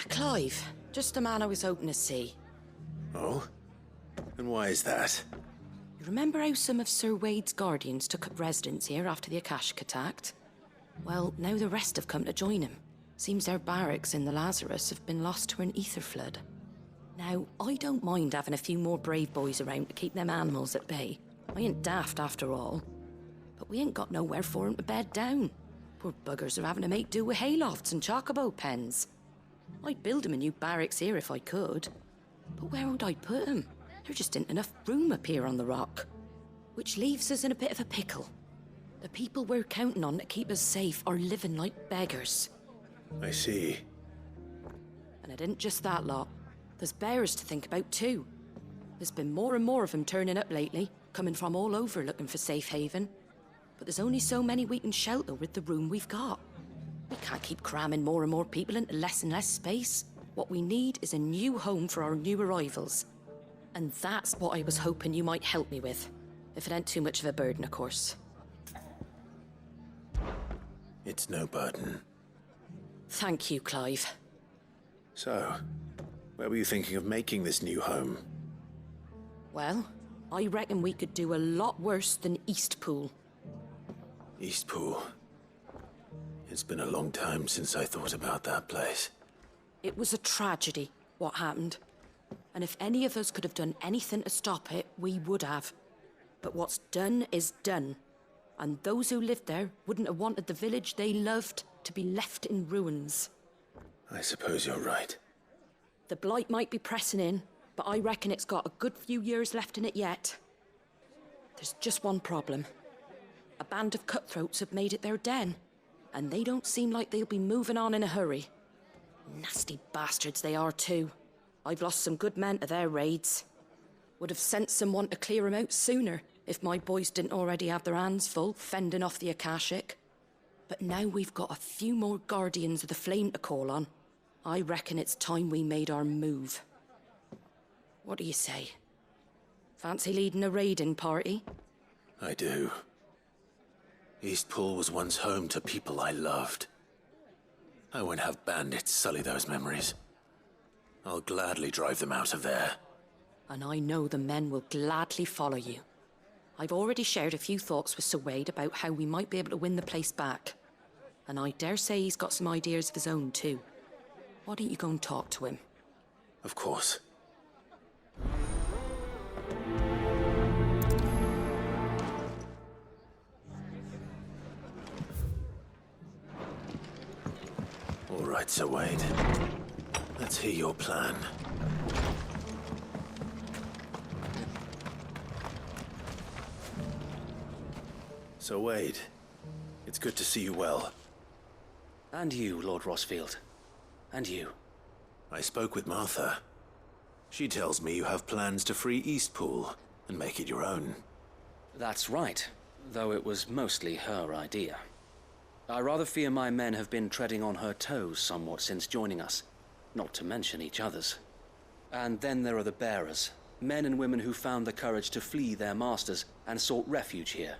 Clive. Just the man I was hoping to see. Oh? And why is that? You remember how some of Sir Wade's guardians took up residence here after the Akashic attacked? Well, now the rest have come to join him. Seems their barracks in the Lazarus have been lost to an ether flood. Now, I don't mind having a few more brave boys around to keep them animals at bay. I ain't daft after all. But we ain't got nowhere for 'em to bed down. Poor buggers are having to make do with haylofts and chocobo pens. I'd build 'em a new barracks here if I could. But where would I put 'em? There just ain't enough room up here on the rock. Which leaves us in a bit of a pickle. The people we're counting on to keep us safe are living like beggars. I see. And it isn't just that lot. There's bears to think about too. There's been more and more of them turning up lately, coming from all over looking for safe haven. But there's only so many we can shelter with the room we've got. We can't keep cramming more and more people into less and less space. What we need is a new home for our new arrivals. And that's what I was hoping you might help me with. If it ain't too much of a burden, of course. It's no burden. Thank you, Clive. So, where were you thinking of making this new home? Well, I reckon we could do a lot worse than Eastpool. Eastpool. It's been a long time since I thought about that place. It was a tragedy, what happened. And if any of us could have done anything to stop it, we would have. But what's done is done. And those who lived there wouldn't have wanted the village they loved to be left in ruins. I suppose you're right. The blight might be pressing in, but I reckon it's got a good few years left in it yet. There's just one problem. A band of cutthroats have made it their den, and they don't seem like they'll be moving on in a hurry. Nasty bastards they are too. I've lost some good men to their raids. Would have sent someone to clear 'em out sooner if my boys didn't already have their hands full fending off the Akashic. But now we've got a few more guardians of the flame to call on. I reckon it's time we made our move. What do you say? Fancy leading a raiding party? I do. Eastpool was once home to people I loved. I won't have bandits sully those memories. I'll gladly drive them out of there. And I know the men will gladly follow you. I've already shared a few thoughts with Sir Wade about how we might be able to win the place back. And I dare say he's got some ideas of his own too. Why don't you go and talk to him? Of course. All right, Sir Wade. Let's hear your plan. Sir Wade, it's good to see you well. And you, Lord Rossfield. And you. I spoke with Martha. She tells me you have plans to free Eastpool and make it your own. That's right, though it was mostly her idea. I rather fear my men have been treading on her toes somewhat since joining us, not to mention each other's. And then there are the bearers, men and women who found the courage to flee their masters and sought refuge here.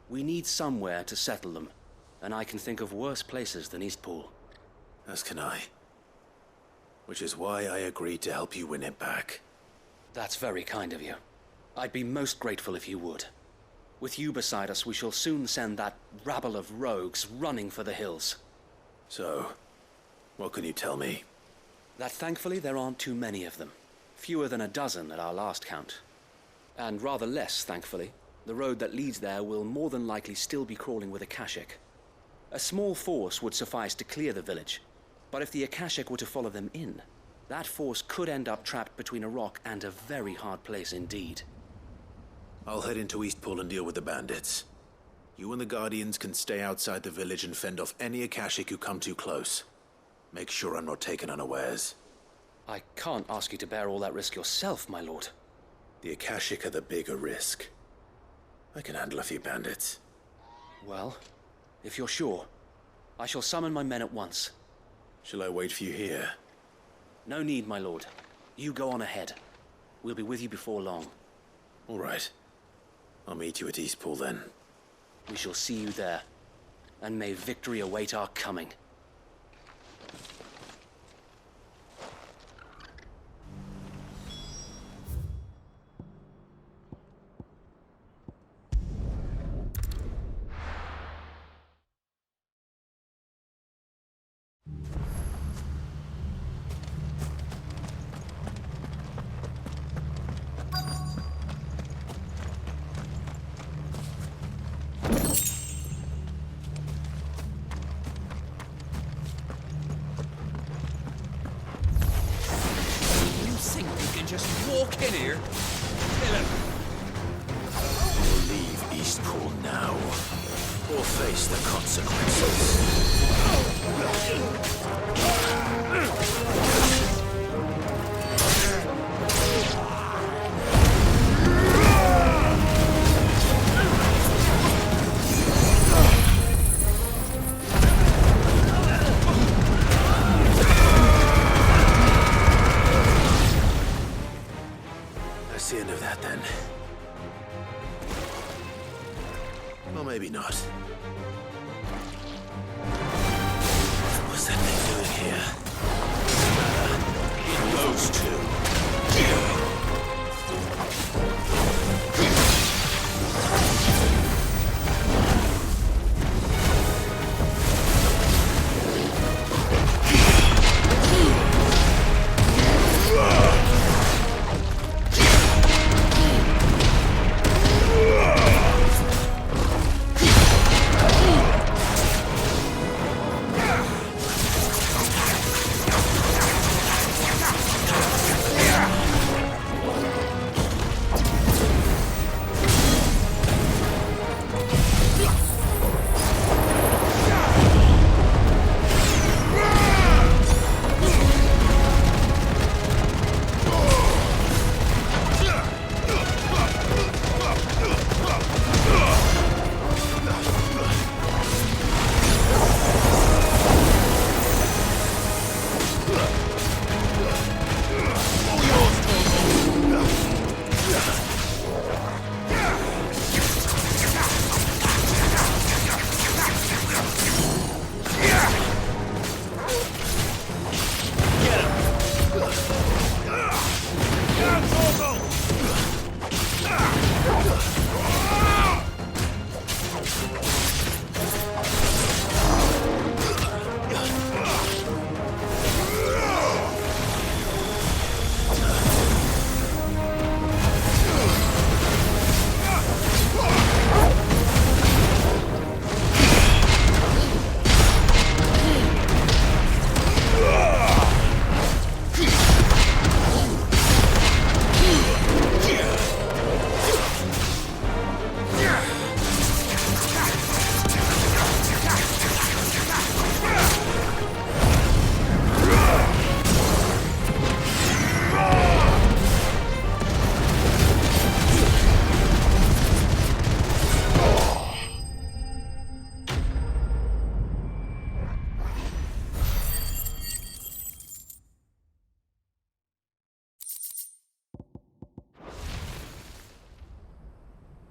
We need somewhere to settle them, and I can think of worse places than Eastpool. As can I. Which is why I agreed to help you win it back. That's very kind of you. I'd be most grateful if you would. With you beside us, we shall soon send that rabble of rogues running for the hills. So, what can you tell me? That thankfully there aren't too many of them. Fewer than a dozen at our last count. And rather less, thankfully. The road that leads there will more than likely still be crawling with Akashic. A small force would suffice to clear the village, but if the Akashic were to follow them in, that force could end up trapped between a rock and a very hard place indeed. I'll head into Eastpool and deal with the bandits. You and the Guardians can stay outside the village and fend off any Akashic who come too close. Make sure I'm not taken unawares. I can't ask you to bear all that risk yourself, my lord. The Akashic are the bigger risk. I can handle a few bandits. Well, if you're sure, I shall summon my men at once. Shall I wait for you here? No need, my lord. You go on ahead. We'll be with you before long. All right. I'll meet you at Eastpool then. We shall see you there. And may victory await our coming. walk in here? Kill him. Leave Eastpool now, or face the consequences. That's the end of that, then. Well, maybe not. What's that thing doing here? It goes to.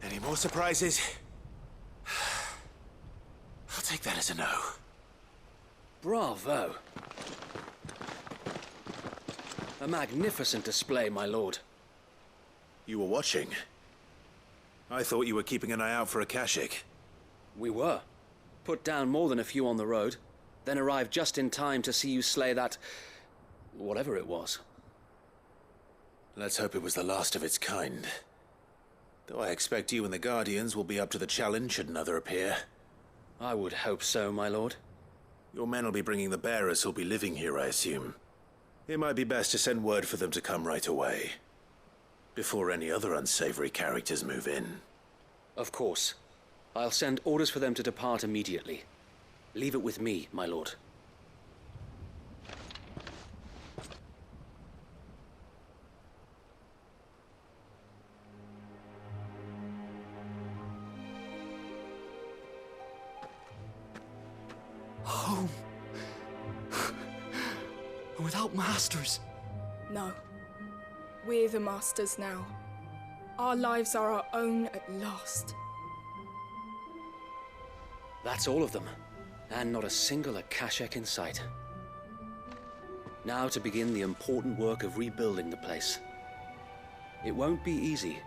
Any more surprises? I'll take that as a no. Bravo. A magnificent display, my lord. You were watching? I thought you were keeping an eye out for a Akashic. We were. Put down more than a few on the road, then arrived just in time to see you slay that... whatever it was. Let's hope it was the last of its kind. Though I expect you and the Guardians will be up to the challenge should another appear. I would hope so, my lord. Your men will be bringing the bearers who'll be living here, I assume. It might be best to send word for them to come right away, before any other unsavory characters move in. Of course. I'll send orders for them to depart immediately. Leave it with me, my lord. Home. Without masters. No. We're the masters now. Our lives are our own at last. That's all of them. And not a single Akashic in sight. Now to begin the important work of rebuilding the place. It won't be easy.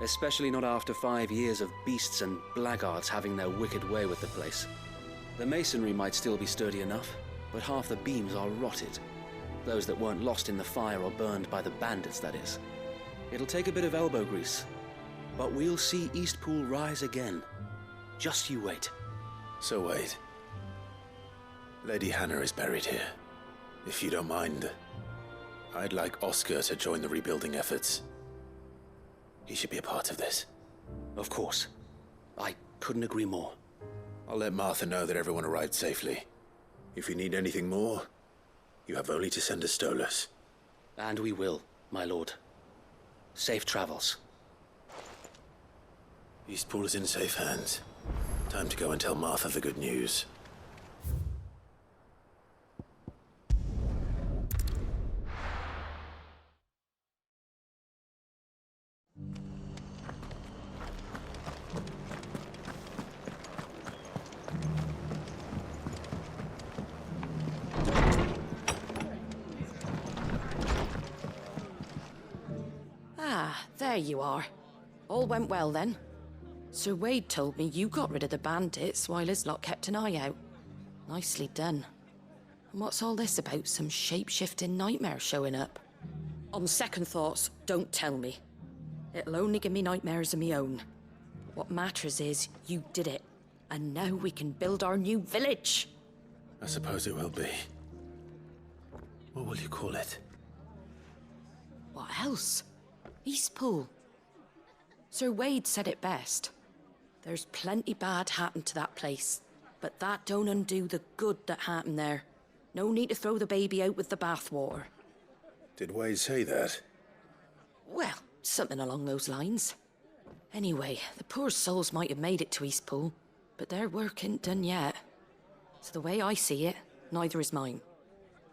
Especially not after 5 years of beasts and blackguards having their wicked way with the place. The masonry might still be sturdy enough, but half the beams are rotted. Those that weren't lost in the fire or burned by the bandits, that is. It'll take a bit of elbow grease, but we'll see Eastpool rise again. Just you wait. So wait. Lady Hannah is buried here. If you don't mind, I'd like Oscar to join the rebuilding efforts. He should be a part of this. Of course. I couldn't agree more. I'll let Martha know that everyone arrived safely. If you need anything more, you have only to send a Stolas. And we will, my lord. Safe travels. Eastpool is in safe hands. Time to go and tell Martha the good news. Ah, there you are. All went well then. Sir Wade told me you got rid of the bandits while his lot kept an eye out. Nicely done. And what's all this about some shape-shifting nightmare showing up? On second thoughts, don't tell me. It'll only give me nightmares of me own. What matters is you did it. And now we can build our new village. I suppose it will be. What will you call it? What else? Eastpool. Sir Wade said it best. There's plenty bad happened to that place, but that don't undo the good that happened there. No need to throw the baby out with the bathwater. Did Wade say that? Well, something along those lines. Anyway, the poor souls might have made it to Eastpool, but their work ain't done yet. So the way I see it, neither is mine.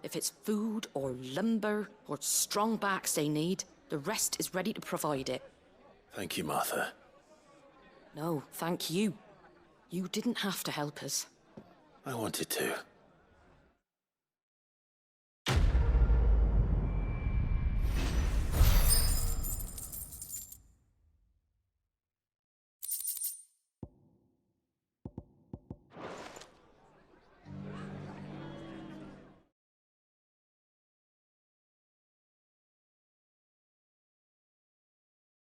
If it's food or lumber or strong backs they need, the rest is ready to provide it. Thank you, Martha. No, thank you. You didn't have to help us. I wanted to.